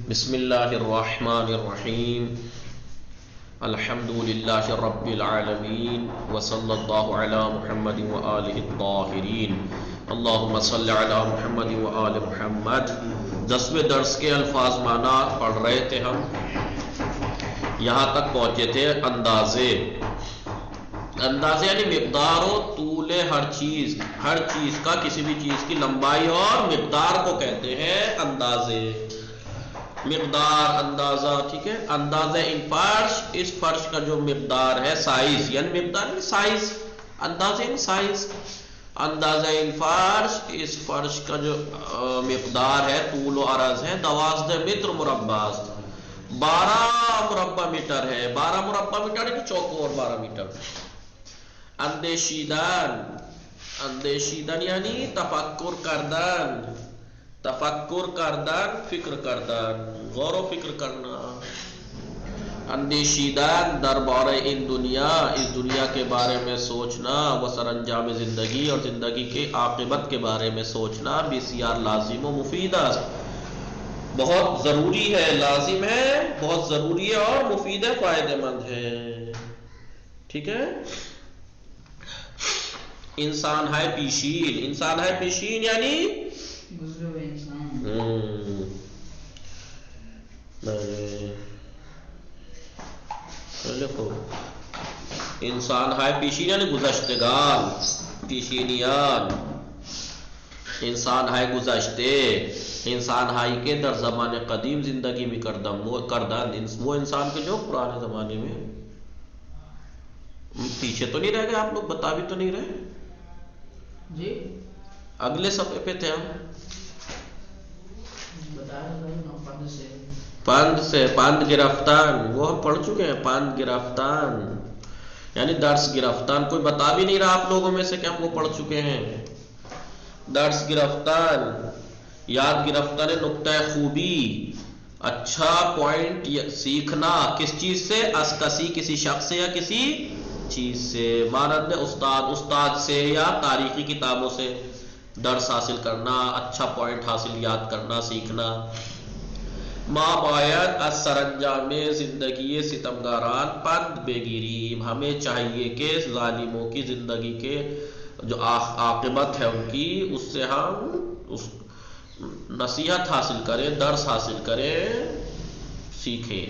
بسم اللہ الرحمن الرحیم الحمد للہ رب العالمین وصلی اللہ علی محمد وآلہ الطاہرین اللہم صلی علی محمد وآل محمد۔ 10ویں درس کے الفاظ معنات پڑھ رہے تھے ہم، یہاں تک پہنچے تھے اندازے یعنی مقدار و طول ہر چیز کا، کسی بھی چیز کی لمبائی اور مقدار کو کہتے ہیں اندازے، مقدار، اندازہ، ٹھیک ہے۔ اندازہ ان فرش، اس فرش کا جو مقدار ہے، سائز یعنی مقدار یعنی سائز، اندازہ یعنی سائز، اندازہ ان فرش، اس فرش کا جو مقدار ہے، طول و عرض ہے 12 متر مربع، 12 مربع میٹر ہے، 12 مربع میٹر ہے، چوکور 12 میٹر۔ اندیشیدن یعنی تفکر کردن، فکر کردن، غور و فکر کرنا۔ اندیشیدن دربارہ ان دنیا، اس دنیا کے بارے میں سوچنا، و سر انجام زندگی، اور زندگی کے عاقبت کے بارے میں سوچنا، بسیار لازم و مفید است، بہت ضروری ہے، لازم ہے، بہت ضروری ہے اور مفید ہے، فائدہ مند ہے، ٹھیک ہے۔ انسان ہے پیشین یعنی گزرے ہوئے انسان۔ انسان ہے پیشین یعنی گزشتگان، پیشینیان، انسان ہے گزشتے، انسان ہائی کے در زمان قدیم زندگی میں کردن، وہ انسان کے جو پرانے زمانے میں۔ پیچھے تو نہیں رہ گئے آپ لوگ؟ بتا بھی تو نہیں رہے جی، اگلے صفحے پہ تھے ہم، پند گرفتان، وہ ہم پڑھ چکے ہیں، پند گرفتان یعنی درس گرفتان، کوئی بتا بھی نہیں رہا آپ لوگوں میں سے کہ ہم وہ پڑھ چکے ہیں۔ درس گرفتان، یاد گرفتان نقطہ خوبی، اچھا پوائنٹ سیکھنا، کس چیز سے؟ کسی شخص سے یا کسی چیز سے، مانند استاد سے یا تاریخی کتابوں سے درس حاصل کرنا، اچھا پوائنٹ حاصل، یاد کرنا، سیکھنا۔ ما باید از سرانجام زندگی ستمگاران پند بگیریم، ہمیں چاہیے کہ ظالموں کی زندگی کے جو عاقبت ہے ان کی، اس سے ہم نصیحت حاصل کریں، درس حاصل کریں، سیکھیں۔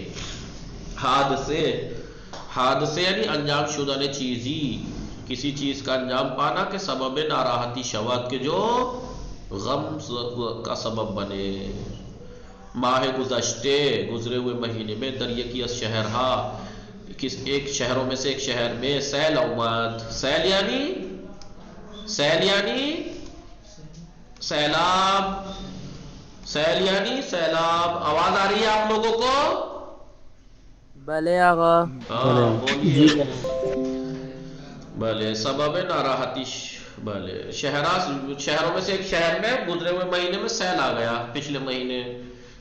حادثے یعنی انجام شدہ چیزی، کسی چیز کا انجام پانا کہ سبب ناراحتی شود، کہ جو غم کا سبب بنے۔ ماہ گزشتے، گزرے ہوئے مہینے میں، در یکی از شہرہا، ایک شہروں میں سے ایک شہر میں، سیل آمد، سیل یعنی سیلاب، سیل یعنی سیلاب۔ آواز آ رہی ہے آپ لوگوں کو؟ بلے آقا۔ بولیے۔ بلے، سبب ناراحتی، بلے، شہروں میں سے ایک شہر میں گزرے ہوئے مہینے میں سیل آ گیا، پچھلے مہینے۔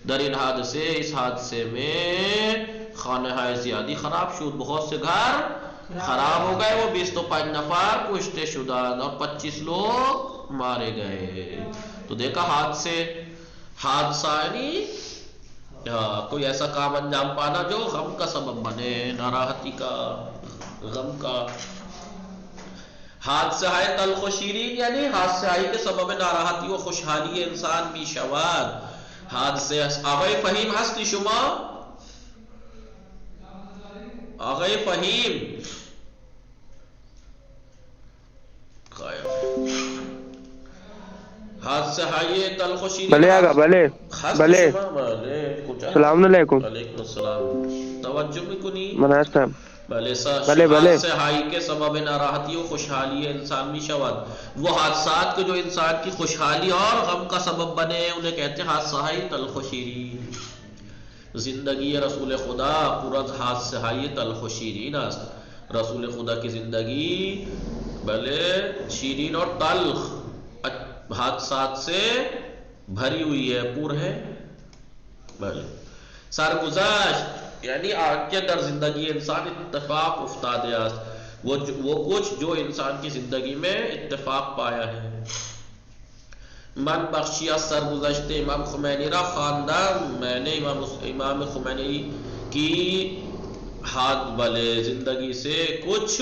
در ان حادثے، اس حادثے میں، خانہ زیادی خراب شد، بہت سے گھر خراب ہو گئے، وہ 25 نفر کشتے شدند، اور 25 لوگ مارے گئے۔ تو دیکھا حادثہ یعنی کوئی ایسا کام انجام پانا جو غم کا سبب بنے، ناراحتی کا، غم کا۔ حادثہ ہے تلخ و شیرین یعنی حادثہ ہی کے سبب ناراحتی و خوشحالی انسان می شود۔ حادثے آقای فہیم ہستی شما؟ آقای فہیم حادثہ ہے تلخ و شیرین، بلے آقا، بلے بلے، السلام علیکم۔ وعلیکم السلام، توجہ بھی کنی مناظر صاحب، بلے بلے بلے، حادثہ ہائی کے سبب ناراحتی و خوشحالی انسان میں شود، وہ حادثات کے جو انسان کی خوشحالی اور غم کا سبب بنے، انہیں کہتے ہیں حادثہ ہائی تلخ و شیرین۔ زندگی رسول خدا پورا حادثہ ہائی تلخ و شیرین است، رسول خدا کی زندگی بلے شیرین اور تلخ حادثات سے بھری ہوئی ہے، پور ہے، بلے۔ سرگزشت یعنی آگے در زندگی انسان اتفاق افتاده است، وہ کچھ جو انسان کی زندگی میں اتفاق پایا ہے۔ من بخشیا سرگزشت امام خمینی را خواندم، میں نے امام خمینی کی ہاتھ والے زندگی سے کچھ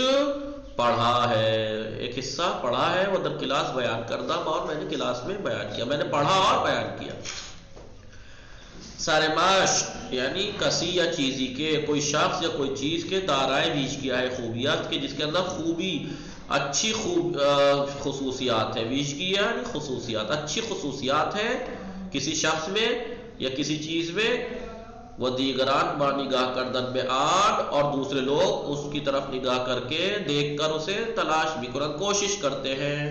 پڑھا ہے، ایک حصہ پڑھا ہے، وہ در کلاس بیان کردہ، اور میں نے کلاس میں بیان کیا، میں نے پڑھا اور بیان کیا۔ سرماش یعنی کسی یا چیزی کے، کوئی شخص یا کوئی چیز کے دارائے بیچ کیا ہے خوبیات کے، جس کے اندر خوبی اچھی خصوصیات ہے، بیچ کی یعنی خصوصیات، اچھی خصوصیات ہے کسی شخص میں یا کسی چیز میں، وہ دیگران با نگاہ کردن میں آن، اور دوسرے لوگ اس کی طرف نگاہ کر کے دیکھ کر اسے تلاش بھی کرن، کوشش کرتے ہیں،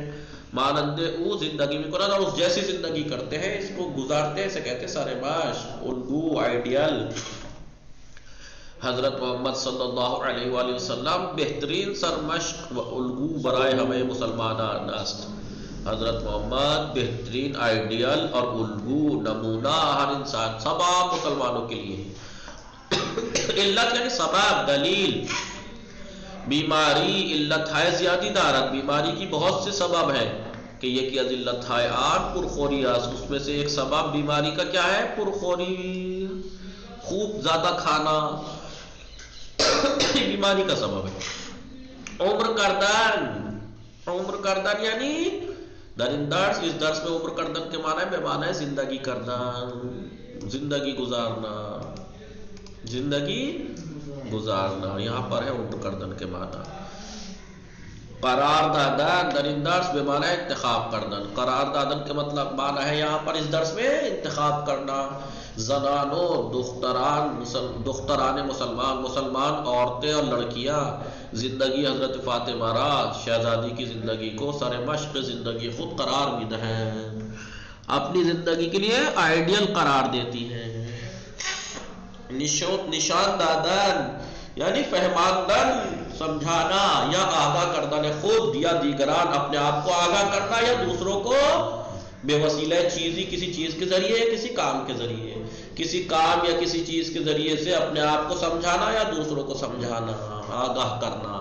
مانند او زندگی میں کرن، اور اس جیسی زندگی کرتے ہیں، اس کو گزارتے ہیں، اسے کہتے ہیں سرماش، الگو، آئیڈیل۔ حضرت محمد صلی اللہ علیہ وآلہ وسلم بہترین سرمشق و الگو برائے ہمیں مسلمانان است۔ حضرت محمد بہترین آئیڈیل اور الگو، نمونہ ہر انسان، سباب مسلمانوں کے لیے۔ علت یعنی سبب، دلیل، بیماری، علت ہے زیادی دارت، بیماری کی بہت سے سبب ہیں کہ یہ کی از علت ہے آن پرخوری است، اس میں سے ایک سبب بیماری کا کیا ہے؟ پرخوری، خوب زیادہ کھانا بیماری کا سبب ہے۔ عمر کردن، عمر کردن یعنی درندرس، اس درس میں عمر کردن کے معنی میں معنی ہے زندگی کردن، زندگی گزارنا، زندگی گزارنا، یہاں پر ہے عمر کردن کے معنی۔ قرار دادن درندرس بے معنی ہے انتخاب کردن، قرار دادن کے مطلب معنی ہے یہاں پر اس درس میں انتخاب کرنا۔ زنان و دختران مسلمان، مسلمان عورتیں اور لڑکیاں زندگی حضرت فاطمہ را شہزادی کی زندگی کو سر مشق زندگی خود قرار بھی دیں، اپنی زندگی کے لیے آئیڈیل قرار دیتی ہیں۔ نشان دادن یعنی فہماندن، سمجھانا یا آگاہ کردن خود یا دیگران، اپنے آپ کو آگاہ کرنا یا دوسروں کو بے وسیلہ چیزی، کسی چیز کے ذریعے، کسی کام کے ذریعے، کسی کام یا کسی چیز کے ذریعے سے اپنے آپ کو سمجھانا یا دوسروں کو سمجھانا، آگاہ کرنا۔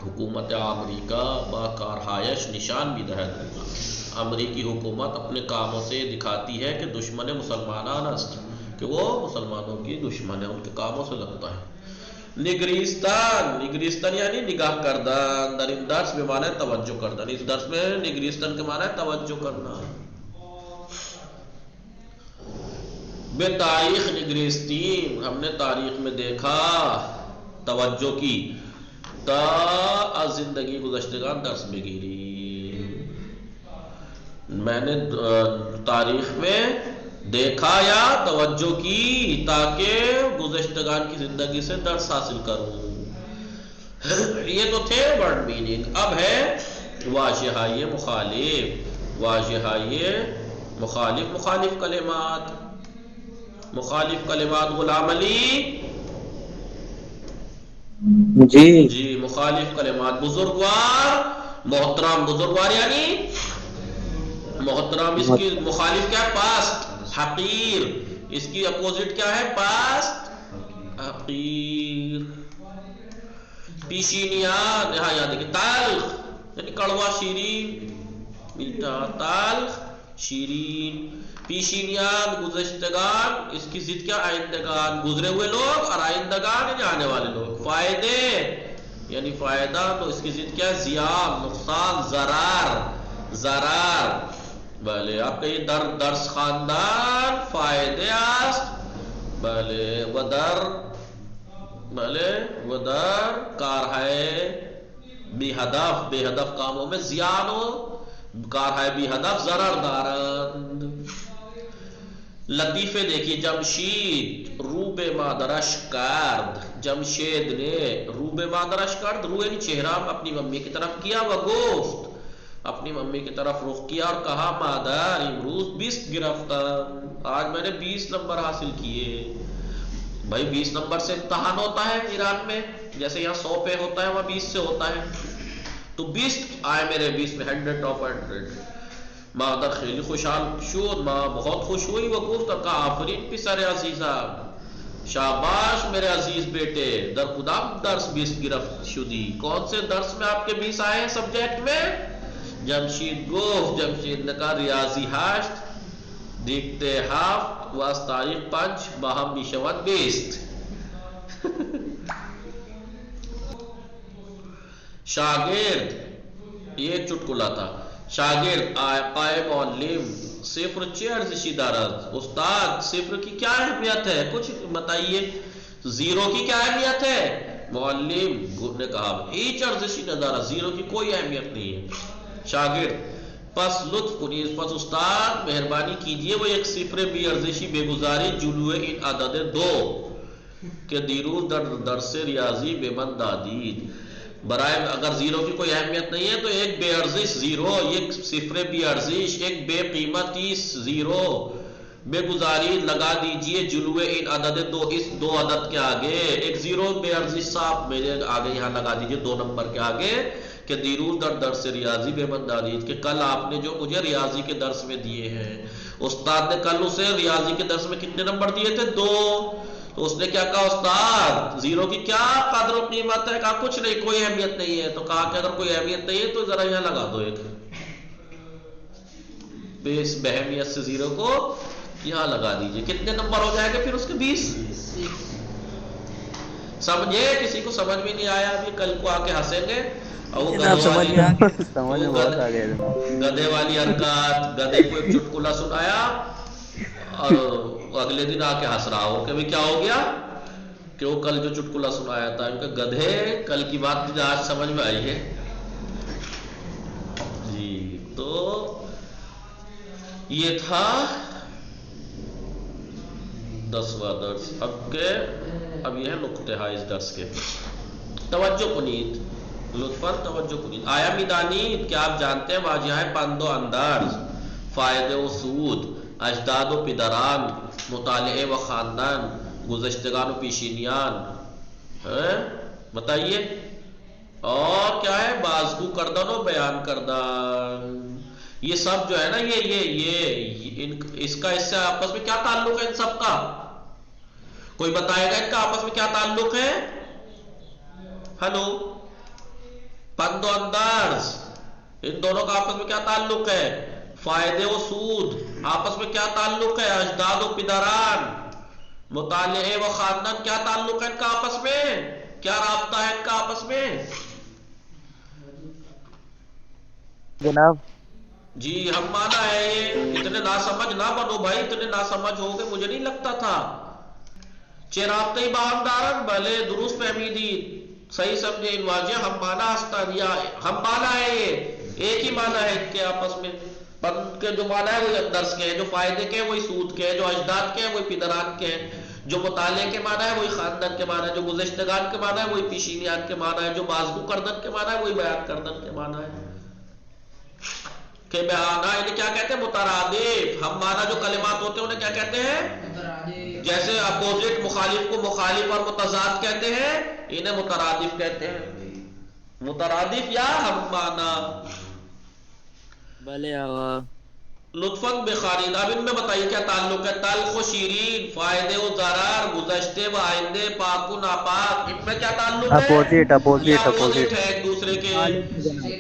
حکومت امریکہ با کارہائش نشان بھی دہد، امریکی حکومت اپنے کاموں سے دکھاتی ہے کہ دشمن مسلمانان است، کہ وہ مسلمانوں کی دشمن ہے، ان کے کاموں سے لگتا ہے۔ نگریستان، نگریستان یعنی نگاہ کردن، در ان درس میں معنی ہے توجہ کردن، اس درس میں نگریستان کے معنی ہے توجہ کرنا۔ بے تاریخ نگریستیم، ہم نے تاریخ میں دیکھا، توجہ کی، تا از زندگی گزشتگان درس میں گیری، میں نے تاریخ میں دیکھا یا توجہ کی تاکہ گزشتگان کی زندگی سے درس حاصل کروں۔ یہ تو تھے ورڈ میننگ، اب ہے واجہائے مخالف، واجہائے مخالف، مخالف کلمات، مخالف کلمات۔ غلام علی جی مخالف کلمات۔ بزرگوار، محترم، بزرگوار یعنی محترم، اس کی مخالف کیا ہے؟ پاسٹ، حقیر، اس کی اپوزٹ کیا ہے؟ پاسٹ، حقیر۔ پیشینیان، یہاں یاد ہے، تلخ یعنی کڑوا، شیرین، میٹھا، تلخ، شیرین۔ پیشینیان گزشتگان، اس کی ضد کیا؟ آئندگان، گزرے ہوئے لوگ، اور آئندگان یعنی آنے والے لوگ۔ فائدے یعنی فائدہ، تو اس کی ضد کیا ہے؟ زیان، نقصان، ضرر، ضرر۔ بلے آپ کا یہ درس خاندان فائدے است، بلے ودر، بلے ودر کار ہے بی ہدف، بے ہدف کاموں میں زیان ہو، کار ہے بی ہدف ضرر دارند۔ لطیفے دیکھیے، جمشید روب مادرش کرد، جمشید نے روب مادرش کرد، رو یعنی چہرہ اپنی ممی کی طرف کیا، و گفت اپنی ممی کی طرف رخ کیا اور کہا مادر امروز 20 گرفتم، آج میں نے 20 نمبر حاصل کیے۔ بھائی 20 نمبر سے امتحان ہوتا ہے ایران میں، جیسے یہاں 100 پہ ہوتا ہے، وہاں 20 سے ہوتا ہے، تو 20 آئے میرے 20 میں، 100 آف 100۔ مادر خیلی خوشحال شد، ماں بہت خوش ہوئی، وہ گفت اور کہا آفرین پسر عزیزہ، شاباش میرے عزیز بیٹے، در کدام درس 20 گرفت شدی، کون سے درس میں آپ کے 20 آئے ہیں سبجیکٹ میں؟ جمشید گفت، جمشید نے کہا ریاضی 8 دیکھتے 7 واس تاریخ 5 باہم میشود 20. شاگرد، یہ ایک چٹکلا تھا. شاگرد آقائے معلم صفر چه ارزشی دارد. استاد صفر کی کیا اہمیت ہے، کچھ بتائیے. زیرو کی کیا اہمیت ہے؟ معلم نے کہا هیچ ارزشی ندارد، زیرو کی کوئی اہمیت نہیں ہے. شاگرد پس لطف کنیز، پس استاد مہربانی کیجئے وہ ایک صفر بی ارزشی بے گزاری جلوے ان عدد 2 کہ دیروز در درس ریاضی بے من دادید. برائے اگر زیرو کی کوئی اہمیت نہیں ہے تو ایک بے ارزش زیرو، ایک صفر بی ارزش، ایک بے قیمتی زیرو بے گزاری لگا دیجئے جلوے ان عدد 2، اس 2 عدد کے آگے. ایک زیرو بے ارزش صاحب میرے آگے یہاں لگا دیجئے 2 نمبر کے آگے کہ دیروز در درس ریاضی بے من دادید، کہ کل آپ نے جو مجھے ریاضی کے درس میں دیے ہیں. استاد نے کل اسے ریاضی کے درس میں کتنے نمبر دیے تھے؟ 2. تو اس نے کیا کہا استاد زیرو کی کیا قدر و قیمت ہے؟ کہا کچھ نہیں، کوئی اہمیت نہیں ہے. تو کہا کہ اگر کوئی اہمیت نہیں ہے تو ذرا یہاں لگا دو ایک اس بہمیت سے زیرو کو یہاں لگا دیجئے. کتنے نمبر ہو جائے گا پھر اس کے؟ 20. سمجھے؟ کسی کو سمجھ میں نہیں آیا ابھی؟ کل کو آ کے ہنسیں گے. اور وہ گدھے والی حرکات، گدھے کو ایک چٹکلا سنایا اور اگلے دن آ کے ہنس رہا ہو کہ کیا ہو گیا، کہ وہ کل جو چٹکلا سنایا تھا. ان کا گدھے کل کی بات مجھے آج سمجھ میں آئی ہے جی. تو یہ تھا 10واں درس. اب یہ ہے نقطہ ہے اس درس کے. توجہ کنید، لطفاً توجہ کنید. آیا میدانید کہ آپ جانتے ہیں واجہ ہے پند و اندرز، فائدے و سود، اجداد و پدران، مطالعے و خاندان، گزشتگان و پیشینیان. بتائیے. اور کیا ہے؟ بازگو کردن و بیان کردن. یہ سب جو ہے نا اس کا اس سے آپس میں کیا تعلق ہے؟ ان سب کا کوئی بتائے گا ان کا آپس میں کیا تعلق ہے؟ ہلو. پند و اندرز ان دونوں کا آپس میں کیا تعلق ہے؟ فائدے و سود آپس میں کیا تعلق ہے؟ اجداد و پدران، مطالعے و خاندان کیا تعلق ہے ان کا آپس میں؟ کیا رابطہ ہے ان کا آپس میں؟ جناب جی ہم مانا ہے. یہ اتنے ناسمجھ نہ بنو بھائی، اتنے ناسمجھ ہو گے مجھے نہیں لگتا تھا. چرابطی باہم دارن بھلے درست فہمیدی، صحیح سمجھے. ان واجہ ہم مانا استانیہ، ہم مانا ہے یہ ایک ہی مانا ہے ان کے آپس میں. پند کے جو مانا ہے وہی درس کے ہیں، جو فائدے کے ہیں وہی سود کے ہیں، جو اجداد کے ہیں وہی پدران کے ہیں، جو مطالعے کے مانا ہے وہی خاندان کے مانا ہے، جو گزشتگان کے مانا ہے وہی پیشینیان کے مانا ہے، جو بازگو کردن کے مانا ہے وہی بیان کردن کے مانا ہے. کہ بیانہ انہیں کیا کہتے ہیں؟ مترادف. ہم مانا جو کلمات ہوتے ہیں انہیں کیا کہتے ہیں؟ جیسے اپوزٹ مخالف کو مخالف اور متضاد کہتے ہیں، انہیں مترادف کہتے ہیں. مترادف یا ہم مانا. بھلے لطفاً بخارین. اب ان میں بتائیے کیا تعلق ہے؟ تلخ و شیرین، فائدے و ضرر، گزشتے و آئندے، پاک و ناپاک، ان میں کیا تعلق ہے؟ یہ اپوزٹ ہے ایک دوسرے کے.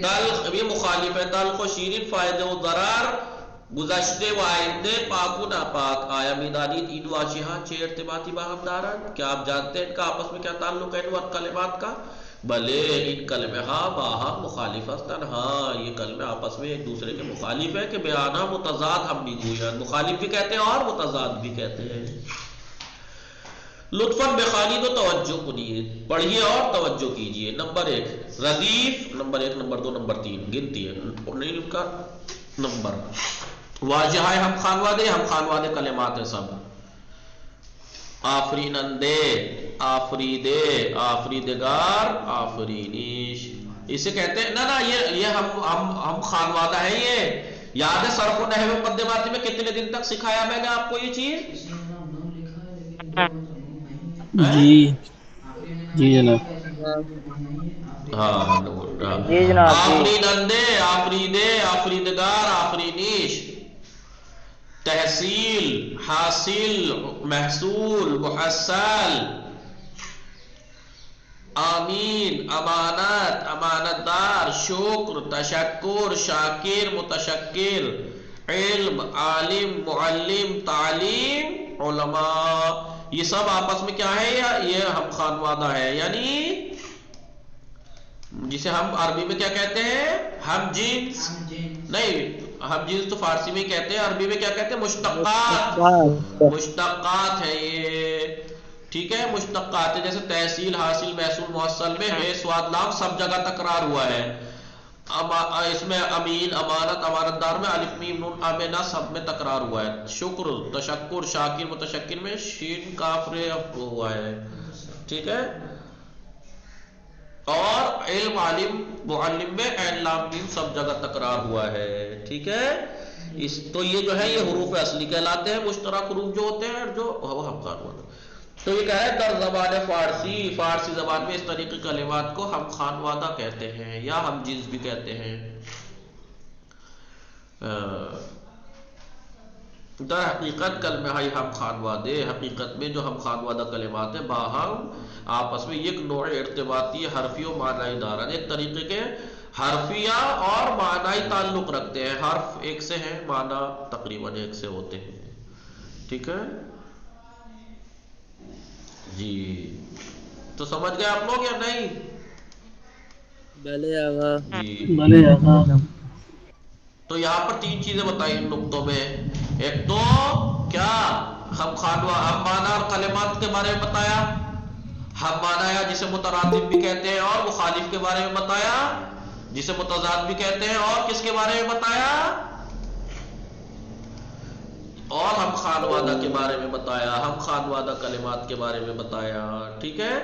تلخ یہ مخالف ہے، تلخ و شیرین، فائدے و ضرر، گزشتے و آئندے، پاک و ناپاک. آیا میدانی تین واجہاں چھ ارتباطی باہم دارن، کیا آپ جانتے ہیں ان کا آپس میں کیا تعلق ہے ان وقت کلمات کا؟ بلے ان کلمہ ہاں باہم مخالف استن. ہاں یہ کلمہ آپس میں ایک دوسرے کے مخالف ہے. کہ بیانہ متضاد ہم بھی گویا، مخالف بھی کہتے ہیں اور متضاد بھی کہتے ہیں. لطفاً بخاری تو توجہ کنیے، پڑھیے اور توجہ کیجئے. نمبر 1 ردیف، نمبر 1 نمبر 2 نمبر 3 گنتی ہے نہیں ان کا نمبر. واجہ ہے ہم خانوادے، ہم خانوادے کلمات ہیں سب. آفرینندے، آفریدے، آفریدگار، آفرینیش، اسے کہتے ہیں نا یہ ہم خانوادہ ہے. یہ یاد ہے صرف و نحو مقدماتی میں کتنے دن تک سکھایا میں نے آپ کو یہ چیز؟ جی جی جناب. ہاں. جی جناب جی. آفرینندے، آفریدے، آفریدگار، آفرینیش، تحصیل، حاصل، محصول، محصل. آمین امانت امانت دار، شکر تشکر شاکر متشکر، علم عالم معلم تعلیم علماء، یہ سب آپس میں کیا ہے؟ یہ ہم خانوادہ ہے، یعنی جسے ہم عربی میں کیا کہتے ہیں؟ ہم جنس نہیں، ہم جنس تو فارسی میں ہی کہتے ہیں، عربی میں کیا کہتے ہیں؟ مشتقات، مشتقات ہے یہ، ٹھیک ہے، مشتقات ہے، جیسے تحصیل حاصل محصول محصل میں ہے سواد لام سب جگہ تکرار ہوا ہے، اس میں امین امانت امانت دار میں الف میم نون آمینہ سب میں تکرار ہوا ہے، شکر تشکر شاکر متشکر میں شین کاف رے ہوا ہے، ٹھیک ہے، اور علم عالم معلم میں عین لام میم سب جگہ تکرار ہوا ہے، ٹھیک ہے، اس تو یہ جو ہے یہ حروف اصلی کہلاتے ہیں، مشترک حروف جو ہوتے ہیں جو ہم خانوادہ، تو یہ کہہ رہا ہے در زبان فارسی، فارسی زبان میں اس طریقے کلمات کو ہم خانوادہ کہتے ہیں یا ہم جنس بھی کہتے ہیں۔ در حقیقت کلمہ ہے ہم خانوادے، حقیقت میں جو ہم خانوادہ کلمات ہیں باہم آپس میں یک نوع ارتباطی حرفی و معنی داران، ایک طریقے کے حرفیہ اور معنی تعلق رکھتے ہیں، حرف ایک سے ہیں معنی تقریباً ایک سے ہوتے ہیں، ٹھیک ہے جی، تو سمجھ گئے آپ لوگ یا نہیں؟ بھلے آغا جی بھلے آقا۔ تو یہاں پر تین چیزیں بتائی ان نقطوں میں، ایک تو کیا ہم معنی اور کلمات کے بارے میں بتایا، ہم معنی یا جسے مترادف بھی کہتے ہیں، اور مخالف کے بارے میں بتایا جسے متضاد بھی کہتے ہیں، اور کس کے بارے میں بتایا، اور ہم خانوادہ کے بارے میں بتایا، ہم خانوادہ کلمات کے بارے میں بتایا، ٹھیک ہے،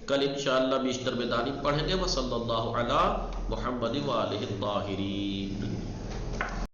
کل انشاءاللہ بیشتر بیدانی پڑھیں گے، وصلی اللہ علی محمد وآلہ الطاہرین۔